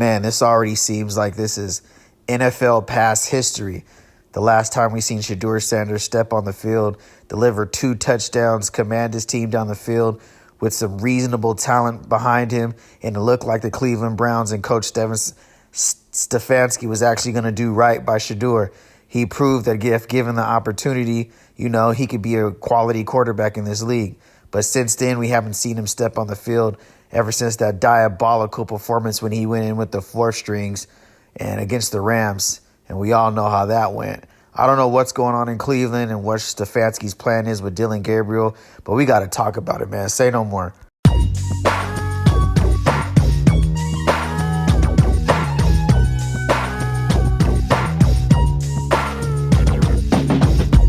man, this already seems like this is NFL past history. The last time we seen Shedeur Sanders step on the field, deliver 2 touchdowns, command his team down the field with some reasonable talent behind him, and it looked like the Cleveland Browns and Coach Stefanski was actually going to do right by Shedeur. He proved that if given the opportunity, he could be a quality quarterback in this league. But since then, we haven't seen him step on the field ever since that diabolical performance when he went in with the 4 strings and against the Rams. And we all know how that went. I don't know what's going on in Cleveland and what Stefanski's plan is with Dillon Gabriel, but we got to talk about it, man. Say no more.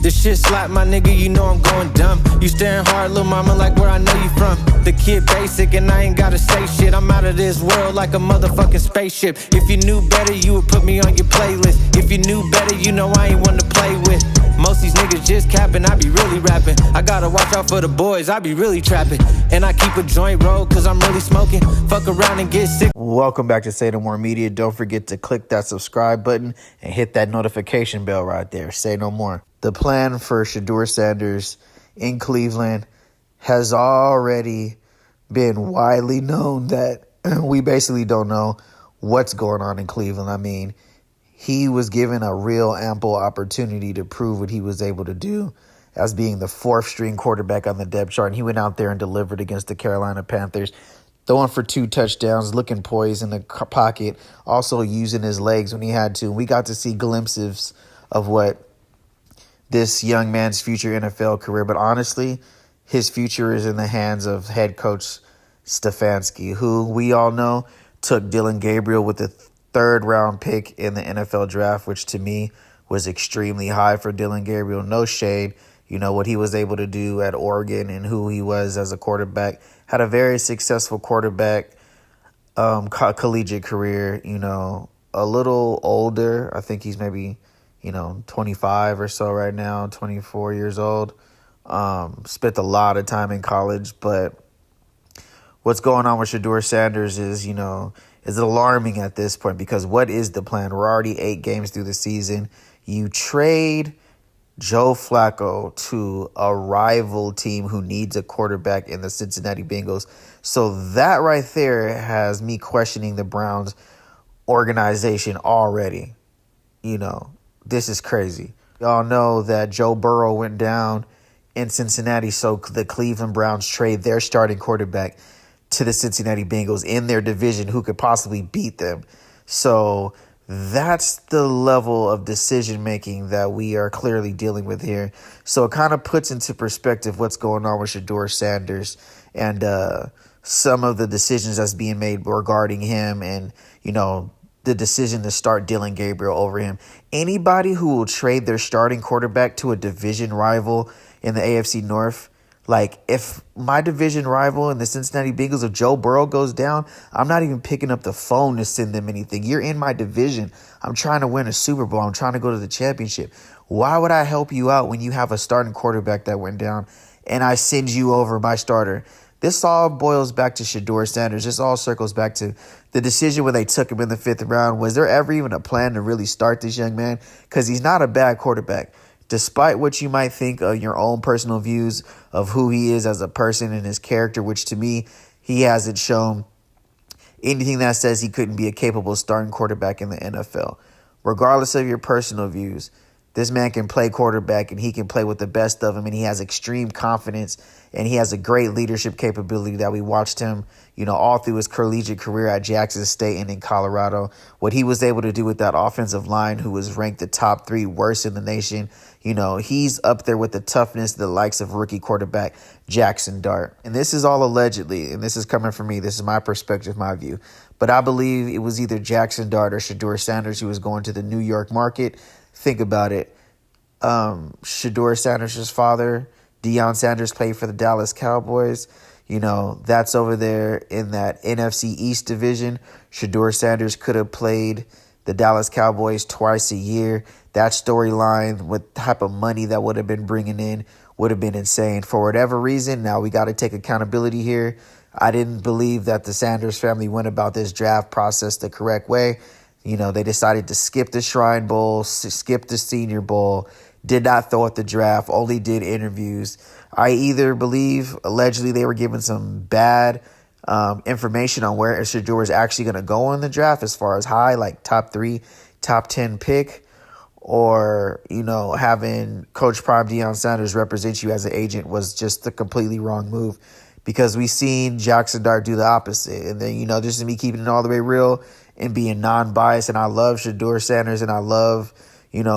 This shit slap, my nigga, you know I'm going dumb. You staring hard, little mama, like where I know you from. The kid basic and I ain't gotta say shit. I'm out of this world like a motherfucking spaceship. If you knew better, you would put me on your playlist. If you knew better, you know I ain't one to play with. Most these niggas just capping, I be really rapping. I gotta watch out for the boys, I be really trapping. And I keep a joint roll, cause I'm really smoking. Fuck around and get sick. Welcome back to Say No More Media. Don't forget to click that subscribe button and hit that notification bell right there. Say no more. The plan for Shedeur Sanders in Cleveland has already been widely known that we basically don't know what's going on in Cleveland. I mean, he was given a real ample opportunity to prove what he was able to do as being the 4th string quarterback on the depth chart. And he went out there and delivered against the Carolina Panthers, throwing for 2 touchdowns, looking poised in the pocket, also using his legs when he had to. We got to see glimpses of what this young man's future NFL career. But honestly, his future is in the hands of head coach Stefanski, who we all know took Dillon Gabriel with the 3rd round pick in the NFL draft, which to me was extremely high for Dillon Gabriel. No shade. What he was able to do at Oregon and who he was as a quarterback. Had a very successful quarterback collegiate career, a little older. I think he's maybe 25 or so right now, 24 years old. Spent a lot of time in college, but what's going on with Shedeur Sanders is alarming at this point, because what is the plan? We're already 8 games through the season. You trade Joe Flacco to a rival team who needs a quarterback in the Cincinnati Bengals. So that right there has me questioning the Browns organization already. This is crazy. Y'all know that Joe Burrow went down in Cincinnati, so the Cleveland Browns trade their starting quarterback to the Cincinnati Bengals in their division, who could possibly beat them. So that's the level of decision-making that we are clearly dealing with here. So it kind of puts into perspective what's going on with Shedeur Sanders and some of the decisions that's being made regarding him and, the decision to start Dillon Gabriel over him. Anybody who will trade their starting quarterback to a division rival in the AFC North, like if my division rival in the Cincinnati Bengals, if Joe Burrow goes down, I'm not even picking up the phone to send them anything. You're in my division. I'm trying to win a Super Bowl. I'm trying to go to the championship. Why would I help you out when you have a starting quarterback that went down and I send you over my starter? This all boils back to Shedeur Sanders. This all circles back to the decision when they took him in the 5th round. Was there ever even a plan to really start this young man? Because he's not a bad quarterback. Despite what you might think of your own personal views of who he is as a person and his character, which to me, he hasn't shown anything that says he couldn't be a capable starting quarterback in the NFL. Regardless of your personal views, this man can play quarterback and he can play with the best of them, and he has extreme confidence and he has a great leadership capability that we watched him, all through his collegiate career at Jackson State and in Colorado. What he was able to do with that offensive line, who was ranked the top 3 worst in the nation, he's up there with the toughness, the likes of rookie quarterback Jackson Dart. And this is all allegedly, and this is coming from me. This is my perspective, my view. But I believe it was either Jackson Dart or Shedeur Sanders who was going to the New York market. Think about it. Shedeur Sanders' father, Deion Sanders, played for the Dallas Cowboys. That's over there in that NFC East division. Shedeur Sanders could have played the Dallas Cowboys twice a year. That storyline with the type of money that would have been bringing in would have been insane. For whatever reason, now we got to take accountability here. I didn't believe that the Sanders family went about this draft process the correct way. They decided to skip the Shrine Bowl, skip the Senior Bowl, did not throw at the draft, only did interviews. I either believe allegedly they were given some bad information on where Shedeur is actually going to go in the draft as far as high, like top 3, top 10 pick, or, having Coach Prime Dillon Sanders represent you as an agent was just the completely wrong move, because we seen Jackson Dart do the opposite. And then, just me keeping it all the way real and being non-biased. And I love Shedeur Sanders, and I love,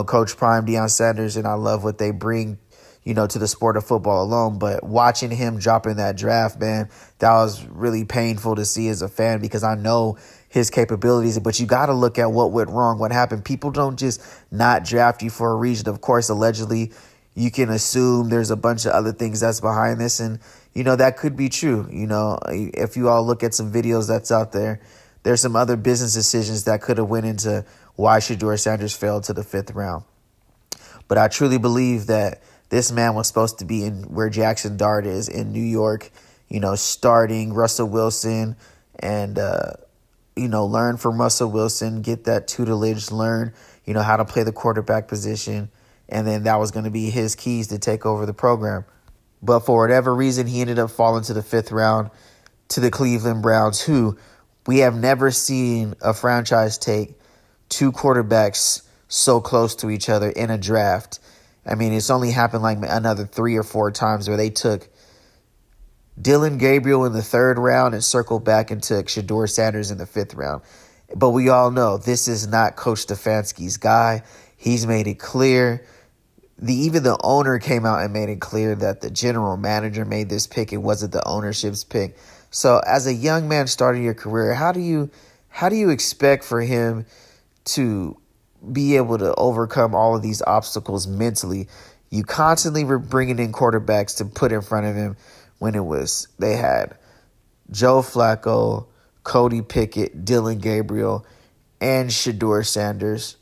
Coach Prime Dillon Sanders, and I love what they bring, to the sport of football alone. But watching him drop in that draft, man, that was really painful to see as a fan, because I know his capabilities. But you got to look at what went wrong, what happened. People don't just not draft you for a reason. Of course, allegedly, you can assume there's a bunch of other things that's behind this. And, that could be true. If you all look at some videos that's out there, there's some other business decisions that could have went into why Shedeur Sanders fell to the 5th round. But I truly believe that this man was supposed to be in where Jackson Dart is in New York, starting Russell Wilson and, learn from Russell Wilson, get that tutelage, learn, how to play the quarterback position. And then that was going to be his keys to take over the program. But for whatever reason, he ended up falling to the 5th round to the Cleveland Browns, who we have never seen a franchise take 2 quarterbacks so close to each other in a draft. I mean, it's only happened like another 3 or 4 times where they took Dillon Gabriel in the 3rd round and circled back and took Shedeur Sanders in the 5th round. But we all know this is not Coach Stefanski's guy. He's made it clear. Even the owner came out and made it clear that the general manager made this pick. It wasn't the ownership's pick. So as a young man starting your career, how do you expect for him to be able to overcome all of these obstacles mentally? You constantly were bringing in quarterbacks to put in front of him when they had Joe Flacco, Cody Pickett, Dillon Gabriel, and Shedeur Sanders.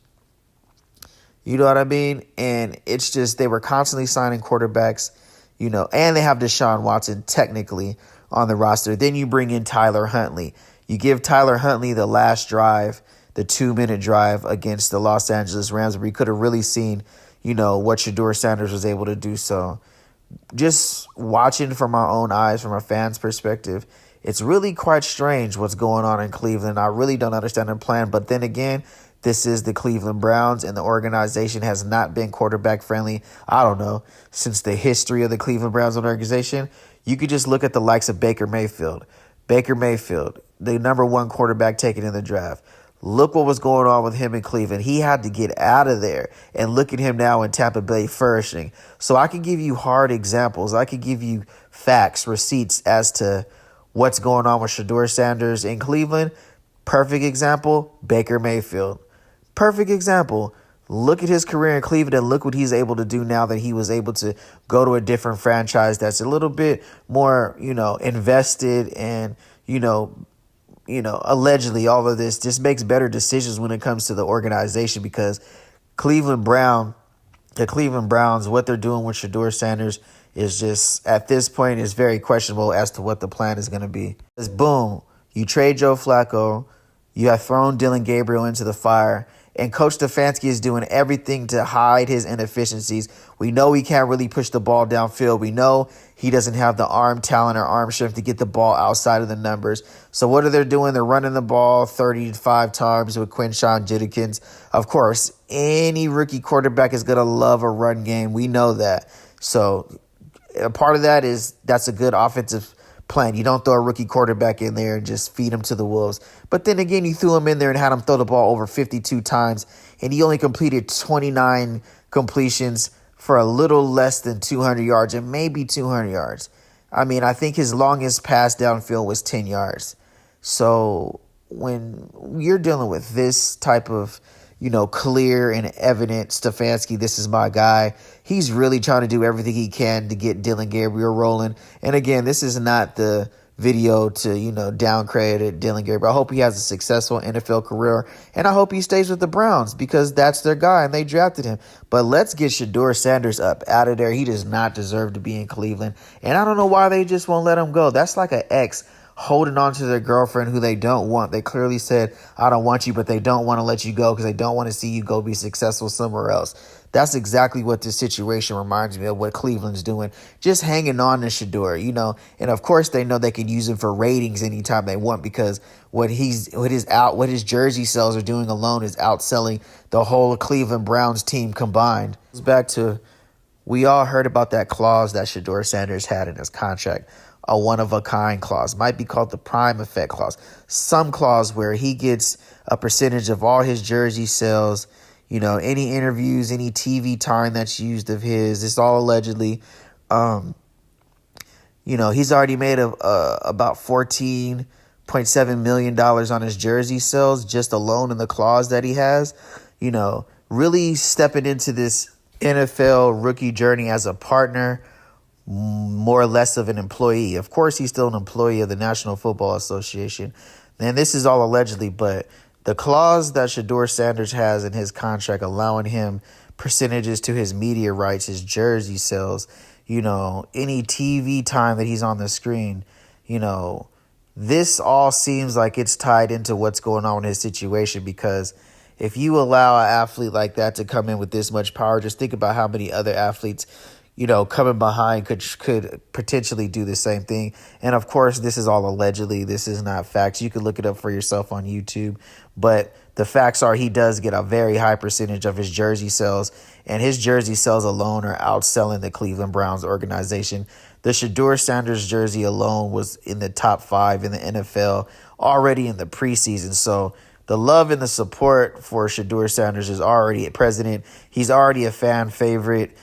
You know what I mean? And it's just they were constantly signing quarterbacks, and they have Deshaun Watson technically on the roster. Then you bring in Tyler Huntley. You give Tyler Huntley the last drive, the 2-minute drive against the Los Angeles Rams, where you could have really seen, what Shedeur Sanders was able to do. So just watching from our own eyes, from a fan's perspective, it's really quite strange what's going on in Cleveland. I really don't understand their plan. But then again, this is the Cleveland Browns, and the organization has not been quarterback friendly, I don't know, since the history of the Cleveland Browns organization. You could just look at the likes of Baker Mayfield. Baker Mayfield, the number 1 quarterback taken in the draft. Look what was going on with him in Cleveland. He had to get out of there, and look at him now in Tampa Bay flourishing. So I can give you hard examples. I could give you facts, receipts as to what's going on with Shedeur Sanders in Cleveland. Perfect example, Baker Mayfield. Perfect example. Look at his career in Cleveland and look what he's able to do now that he was able to go to a different franchise that's a little bit more, invested and, allegedly all of this just makes better decisions when it comes to the organization, because the Cleveland Browns, what they're doing with Shedeur Sanders is just, at this point, is very questionable as to what the plan is going to be. Because boom, you trade Joe Flacco, you have thrown Dillon Gabriel into the fire, and Coach Stefanski is doing everything to hide his inefficiencies. We know he can't really push the ball downfield. We know he doesn't have the arm talent or arm strength to get the ball outside of the numbers. So what are they doing? They're running the ball 35 times with Quinshon Judkins. Of course, any rookie quarterback is going to love a run game. We know that. So a part of that is that's a good offensive plan. You don't throw a rookie quarterback in there and just feed him to the wolves. But then again, you threw him in there and had him throw the ball over 52 times, and he only completed 29 completions for a little less than 200 yards and maybe 200 yards. I mean, I think his longest pass downfield was 10 yards. So when you're dealing with this type of, clear and evident Stefanski, this is my guy, he's really trying to do everything he can to get Dillon Gabriel rolling. And again, this is not the video to, downgrade Dillon Gabriel. I hope he has a successful NFL career, and I hope he stays with the Browns because that's their guy and they drafted him. But let's get Shedeur Sanders up out of there. He does not deserve to be in Cleveland, and I don't know why they just won't let him go. That's like an ex holding on to their girlfriend who they don't want. They clearly said, I don't want you, but they don't want to let you go because they don't want to see you go be successful somewhere else. That's exactly what this situation reminds me of, what Cleveland's doing. Just hanging on to Shedeur, and of course they know they can use him for ratings anytime they want, because what his jersey sales are doing alone is outselling the whole Cleveland Browns team combined. It's back to, we all heard about that clause that Shedeur Sanders had in his contract, a one-of-a-kind clause. Might be called the prime effect clause. Some clause where he gets a percentage of all his jersey sales, any interviews, any TV time that's used of his. It's all allegedly. He's already made about $14.7 million on his jersey sales just alone in the clause that he has. Really stepping into this NFL rookie journey as a partner, more or less of an employee. Of course, he's still an employee of the National Football Association. And this is all allegedly, but the clause that Shedeur Sanders has in his contract allowing him percentages to his media rights, his jersey sales, any TV time that he's on the screen, this all seems like it's tied into what's going on in his situation, because if you allow an athlete like that to come in with this much power, just think about how many other athletes, coming behind could potentially do the same thing. And of course, this is all allegedly. This is not facts. You can look it up for yourself on YouTube. But the facts are he does get a very high percentage of his jersey sales, and his jersey sales alone are outselling the Cleveland Browns organization. The Shedeur Sanders jersey alone was in the top 5 in the NFL already in the preseason. So the love and the support for Shedeur Sanders is already present. He's already a fan favorite,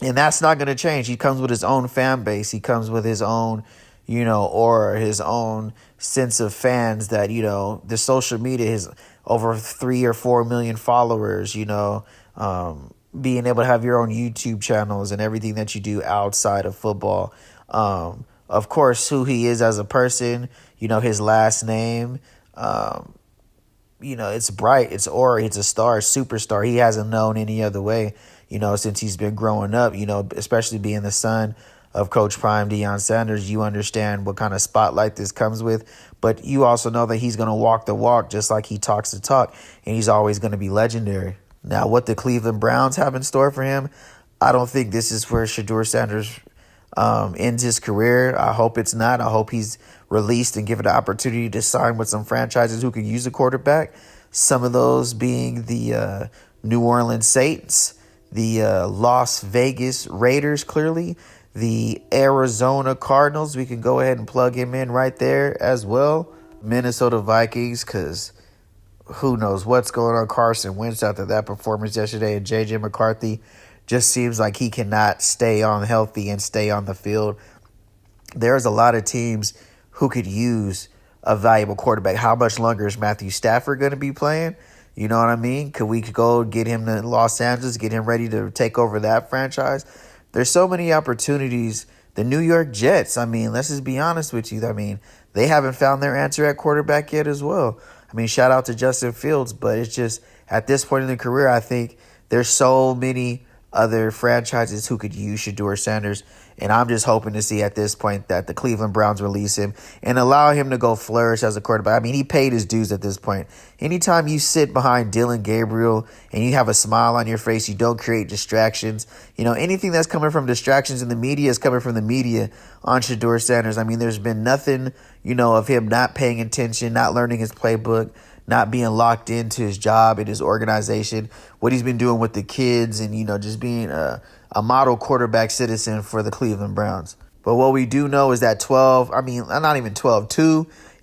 and that's not going to change. He comes with his own fan base. He comes with his own, or his own sense of fans that, the social media is over 3 or 4 million followers, being able to have your own YouTube channels and everything that you do outside of football. Of course, who he is as a person, his last name, it's bright, it's aura, it's a star, superstar. He hasn't known any other way, since he's been growing up, especially being the son of Coach Prime Dillon Sanders. You understand what kind of spotlight this comes with, but you also know that he's going to walk the walk just like he talks the talk, and he's always going to be legendary. Now, what the Cleveland Browns have in store for him, I don't think this is where Shedeur Sanders ends his career. I hope it's not. I hope he's released and given the opportunity to sign with some franchises who can use a quarterback. Some of those being the New Orleans Saints, the Las Vegas Raiders, clearly, the Arizona Cardinals. We can go ahead and plug him in right there as well. Minnesota Vikings, because who knows what's going on. Carson Wentz after that performance yesterday, and J.J. McCarthy just seems like he cannot stay on healthy and stay on the field. There's a lot of teams who could use a valuable quarterback. How much longer is Matthew Stafford going to be playing? You know what I mean? Could we go get him to Los Angeles, get him ready to take over that franchise? There's so many opportunities. The New York Jets, let's just be honest with you. They haven't found their answer at quarterback yet as well. Shout out to Justin Fields, but it's just at this point in the career, I think there's so many other franchises who could use Shedeur Sanders. And I'm just hoping to see at this point that the Cleveland Browns release him and allow him to go flourish as a quarterback. He paid his dues at this point. Anytime you sit behind Dillon Gabriel and you have a smile on your face, you don't create distractions. Anything that's coming from distractions in the media is coming from the media on Shedeur Sanders. There's been nothing, of him not paying attention, not learning his playbook, not being locked into his job and his organization, what he's been doing with the kids, and, just being a model quarterback citizen for the Cleveland Browns. But what we do know is that 2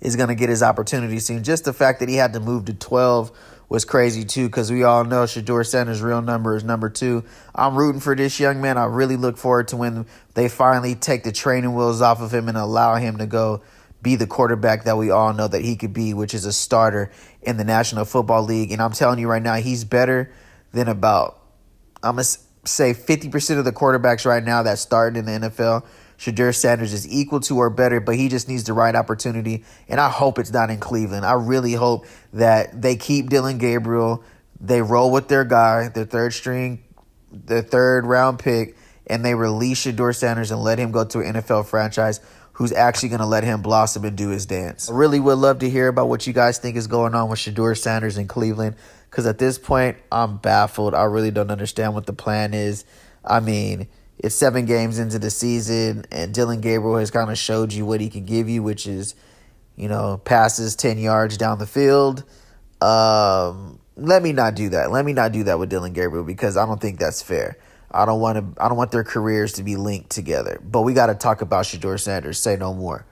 is going to get his opportunity soon. Just the fact that he had to move to 12 was crazy too, because we all know Shedeur Sanders' real number is number 2. I'm rooting for this young man. I really look forward to when they finally take the training wheels off of him and allow him to go be the quarterback that we all know that he could be, which is a starter in the National Football League. And I'm telling you right now, he's better than about, I'm going to say 50% of the quarterbacks right now that start in the NFL. Shedeur Sanders is equal to or better, but he just needs the right opportunity. And I hope it's not in Cleveland. I really hope that they keep Dillon Gabriel, they roll with their guy, their third round pick, and they release Shedeur Sanders and let him go to an NFL franchise who's actually going to let him blossom and do his dance. I really would love to hear about what you guys think is going on with Shedeur Sanders in Cleveland, because at this point, I'm baffled. I really don't understand what the plan is. I mean, it's 7 games into the season, and Dillon Gabriel has kind of showed you what he can give you, which is, passes 10 yards down the field. Let me not do that. Let me not do that with Dillon Gabriel, because I don't think that's fair. I don't want their careers to be linked together. But we got to talk about Shedeur Sanders. Say no more.